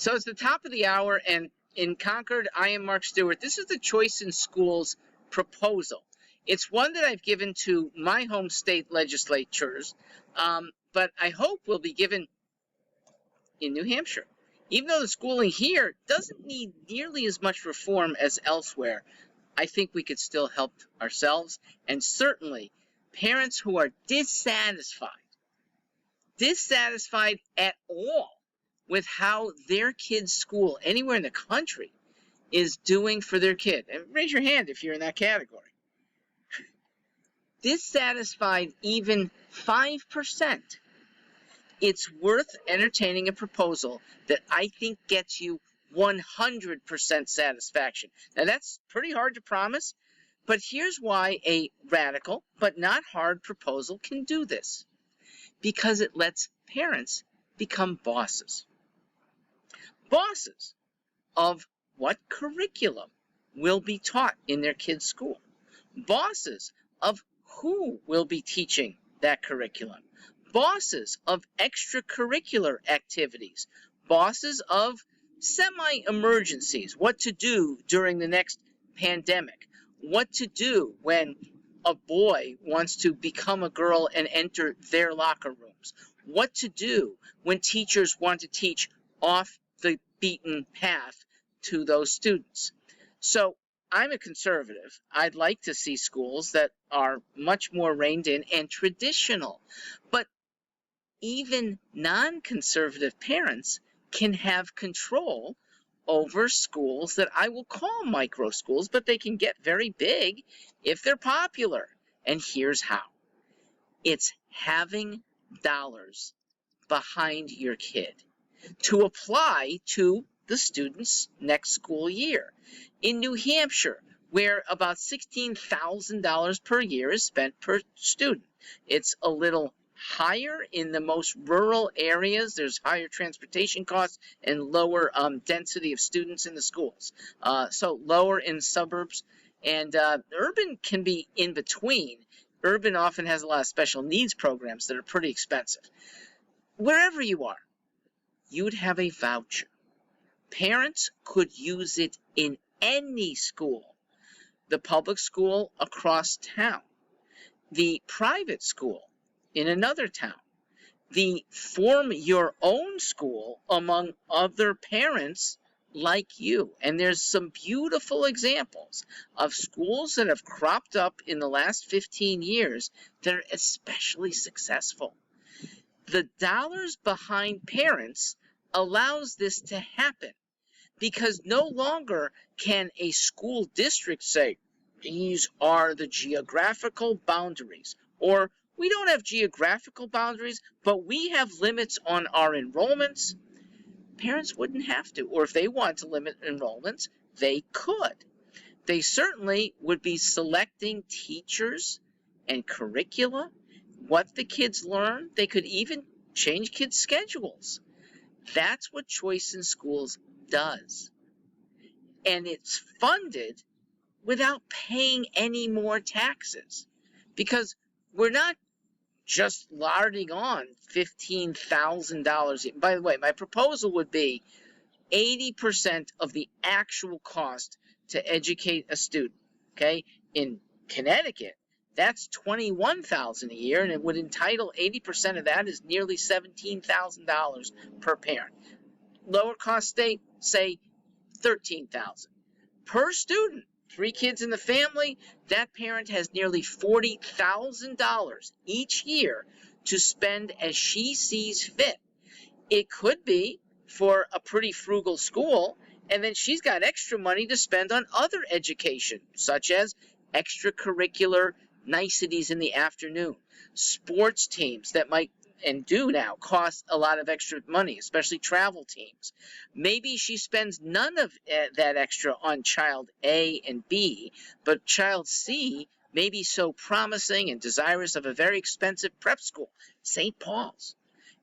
So it's the top of the hour, and in Concord, I am Mark Stewart. This is the Choice in Schools proposal. It's one that I've given to my home state legislatures, but I hope will be given in New Hampshire. Even though the schooling here doesn't need nearly as much reform as elsewhere, I think we could still help ourselves, and certainly parents who are dissatisfied at all with how their kid's school anywhere in the country is doing for their kid. And raise your hand if you're in that category. Dissatisfied even 5%. It's worth entertaining a proposal that I think gets you 100% satisfaction. Now that's pretty hard to promise, but here's why a radical but not hard proposal can do this. Because it lets parents become bosses. Bosses of what curriculum will be taught in their kids' school. Bosses of who will be teaching that curriculum. Bosses of extracurricular activities. Bosses of semi-emergencies. What to do during the next pandemic. What to do when a boy wants to become a girl and enter their locker rooms. What to do when teachers want to teach off the beaten path to those students. So I'm a conservative. I'd like to see schools that are much more reined in and traditional. But even non-conservative parents can have control over schools that I will call micro schools, but they can get very big if they're popular. And here's how. It's having dollars behind your kid to apply to the student's next school year. In New Hampshire, where about $16,000 per year is spent per student, it's a little higher in the most rural areas. There's higher transportation costs and lower density of students in the schools. So lower in suburbs, and urban can be in between. Urban often has a lot of special needs programs that are pretty expensive. Wherever you are, you'd have a voucher. Parents could use it in any school. The public school across town, the private school in another town, the form your own school among other parents like you. And there's some beautiful examples of schools that have cropped up in the last 15 years that are especially successful. The dollars behind parents allows this to happen because no longer can a school district say, these are the geographical boundaries, or we don't have geographical boundaries, but we have limits on our enrollments. Parents wouldn't have to, or if they want to limit enrollments, they could. They certainly would be selecting teachers and curricula, what the kids learn. They could even change kids' schedules. That's what Choice in Schools does. And it's funded without paying any more taxes, because we're not just larding on $15,000. By the way, my proposal would be 80% of the actual cost to educate a student. Okay, in Connecticut, that's $21,000 a year, and it would entitle 80% of that is nearly $17,000 per parent. Lower cost state, say $13,000 per student. 3 kids in the family, that parent has nearly $40,000 each year to spend as she sees fit. It could be for a pretty frugal school, and then she's got extra money to spend on other education, such as extracurricular niceties in the afternoon, sports teams that might and do now cost a lot of extra money, especially travel teams. Maybe she spends none of that extra on child A and B, but child C may be so promising and desirous of a very expensive prep school, St. Paul's.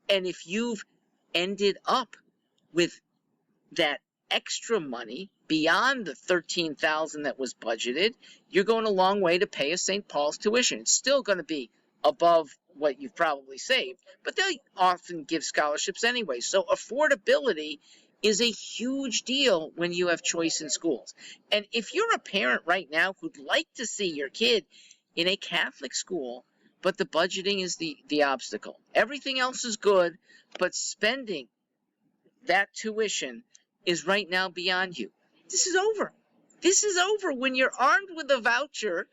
And if you've ended up with that extra money beyond the $13,000 that was budgeted, you're going a long way to pay a St. Paul's tuition. It's still going to be above what you've probably saved, but they often give scholarships anyway. So affordability is a huge deal when you have choice in schools. And if you're a parent right now who'd like to see your kid in a Catholic school, but the budgeting is the obstacle. Everything else is good, but spending that tuition is right now beyond you. This is over. This is over when you're armed with a voucher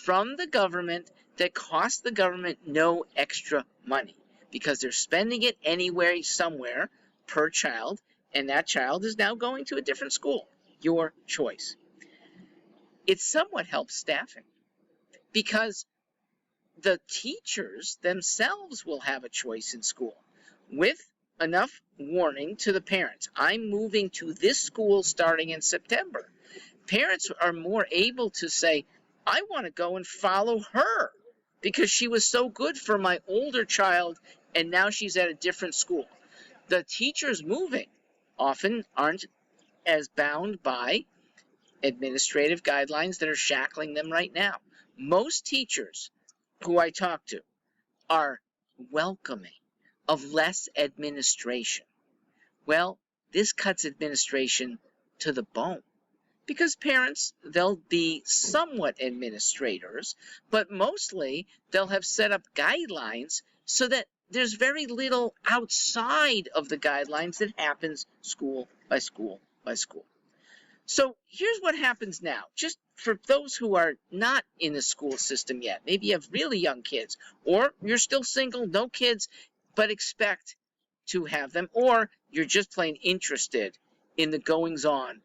from the government that costs the government no extra money because they're spending it anywhere, somewhere per child, and that child is now going to a different school. Your choice. It somewhat helps staffing because the teachers themselves will have a choice in school with enough warning to the parents. I'm moving to this school starting in September. Parents are more able to say, I want to go and follow her because she was so good for my older child and now she's at a different school. The teachers moving often aren't as bound by administrative guidelines that are shackling them right now. Most teachers who I talk to are welcoming of less administration. Well, this cuts administration to the bone because parents, they'll be somewhat administrators, but mostly they'll have set up guidelines so that there's very little outside of the guidelines that happens school by school by school. So here's what happens now, just for those who are not in the school system yet. Maybe you have really young kids, or you're still single, no kids, but expect to have them, or you're just plain interested in the goings-on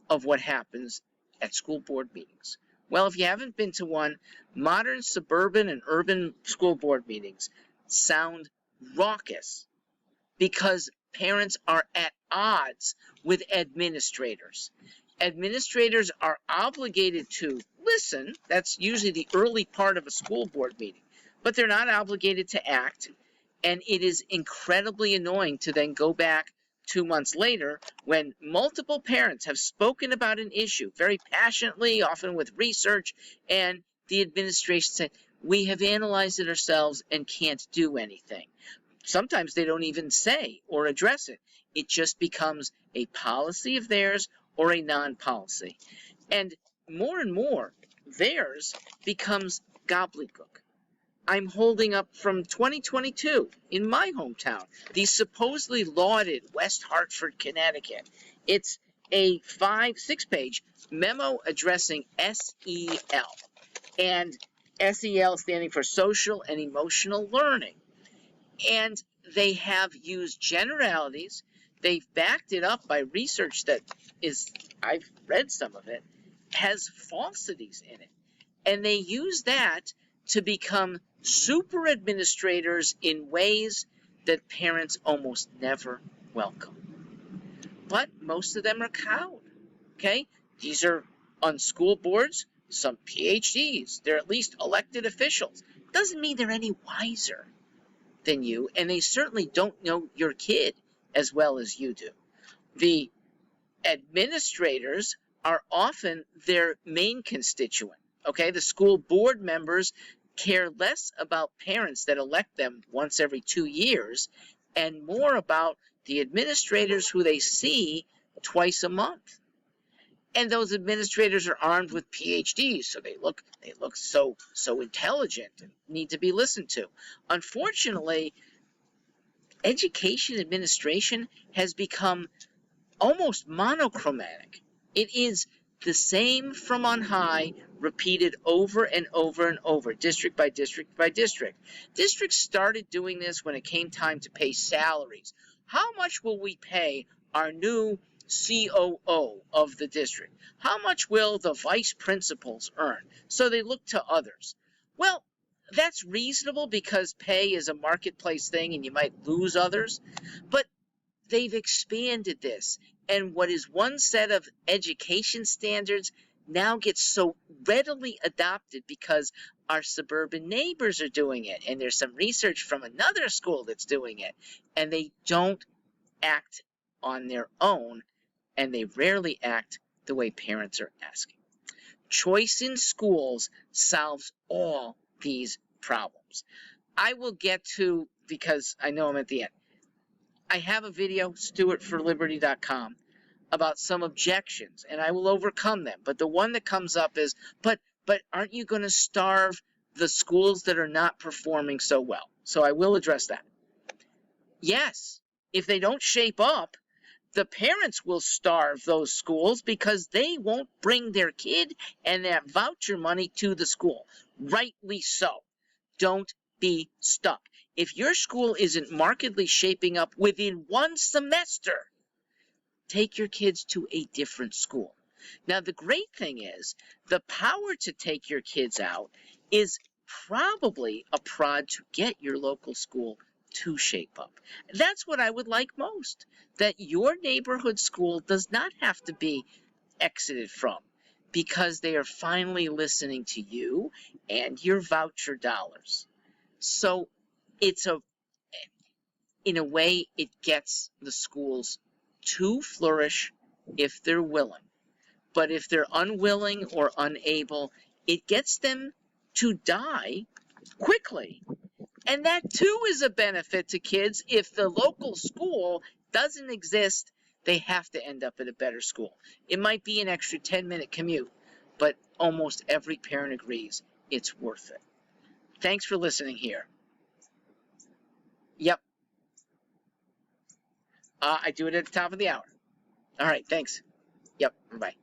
of what happens at school board meetings. Well, if you haven't been to one, modern suburban and urban school board meetings sound raucous because parents are at odds with administrators. Administrators are obligated to listen. That's usually the early part of a school board meeting, but they're not obligated to act. And it is incredibly annoying to then go back 2 months later when multiple parents have spoken about an issue very passionately, often with research, and the administration said, we have analyzed it ourselves and can't do anything. Sometimes they don't even say or address it. It just becomes a policy of theirs or a non-policy. And more, theirs becomes gobbledygook. I'm holding up from 2022 in my hometown, the supposedly lauded West Hartford, Connecticut. It's a 6-page memo addressing SEL, and SEL standing for social and emotional learning. And they have used generalities. They've backed it up by research that is, I've read some of it, has falsities in it. And they use that to become super administrators in ways that parents almost never welcome. But most of them are cowed, okay? These are on school boards, some PhDs. They're at least elected officials. Doesn't mean they're any wiser than you, and they certainly don't know your kid as well as you do. The administrators are often their main constituent, okay? The school board members care less about parents that elect them once every 2 years and more about the administrators who they see twice a month. And those administrators are armed with PhDs, so they look so intelligent and need to be listened to. Unfortunately, education administration has become almost monochromatic. It is the same from on high, repeated over and over and over, district by district by district. Districts started doing this when it came time to pay salaries. How much will we pay our new COO of the district? How much will the vice principals earn? So they look to others. Well, that's reasonable because pay is a marketplace thing and you might lose others, but they've expanded this. And what is one set of education standards now gets so readily adopted because our suburban neighbors are doing it. And there's some research from another school that's doing it. And they don't act on their own, and they rarely act the way parents are asking. Choice in schools solves all these problems. I will get to, because I know I'm at the end, I have a video, stewartforliberty.com, about some objections, and I will overcome them. But the one that comes up is, but aren't you going to starve the schools that are not performing so well? So I will address that. Yes, if they don't shape up, the parents will starve those schools because they won't bring their kid and that voucher money to the school. Rightly so. Don't be stuck. If your school isn't markedly shaping up within one semester, take your kids to a different school. Now, the great thing is, the power to take your kids out is probably a prod to get your local school to shape up. That's what I would like most, that your neighborhood school does not have to be exited from, because they are finally listening to you and your voucher dollars. So in a way, it gets the schools to flourish if they're willing. But if they're unwilling or unable, it gets them to die quickly. And that too is a benefit to kids. If the local school doesn't exist, they have to end up at a better school. It might be an extra 10-minute commute, but almost every parent agrees it's worth it. Thanks for listening here. Yep. I do it at the top of the hour. All right, thanks. Yep, bye.